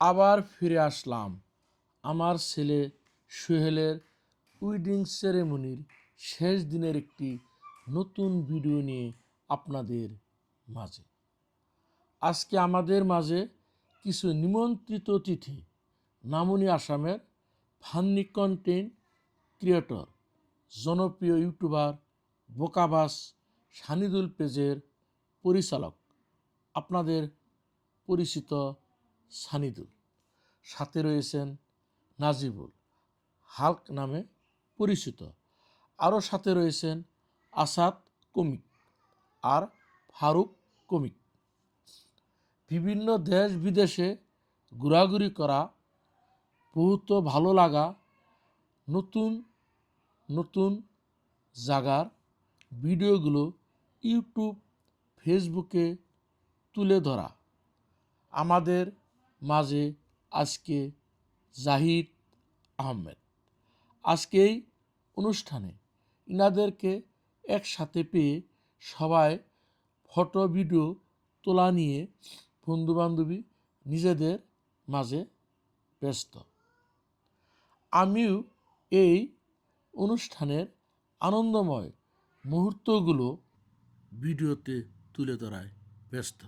আবার ফিরে আসলাম আমার ছেলে সোহেলের উইডিং সেরেমনির শেষ দিনের একটি নতুন ভিডিও নিয়ে আপনাদের মাঝে। আজকে আমাদের মাঝে কিছু নিমন্ত্রিত অতিথি নামুনি আসামের ফান্নি কন্টেন্ট ক্রিয়েটর, জনপ্রিয় ইউটিউবার বোকাবাস সানিদুল পেজের পরিচালক, আপনাদের পরিচিত সানিদুল। সাথে রয়েছেন নাজিবুল, হাল্ক নামে পরিচিত। আরও সাথে রয়েছেন আসাদ কমিক আর ফারুক কমিক। বিভিন্ন দেশ বিদেশে ঘোরাঘুরি করা, বহুত ভালো লাগা, নতুন নতুন জায়গার ভিডিওগুলো ইউটিউব ফেসবুকে তুলে ধরা। আমাদের মাঝে আজকে জাহিদ আহমেদ। আজকে এই অনুষ্ঠানে ইনাদেরকে একসাথে পেয়ে সবাই ফটো ভিডিও তোলা নিয়ে বন্ধুবান্ধবী নিজেদের মাঝে ব্যস্ত। আমিও এই অনুষ্ঠানের আনন্দময় মুহূর্তগুলো ভিডিওতে তুলে ধরায় ব্যস্ত।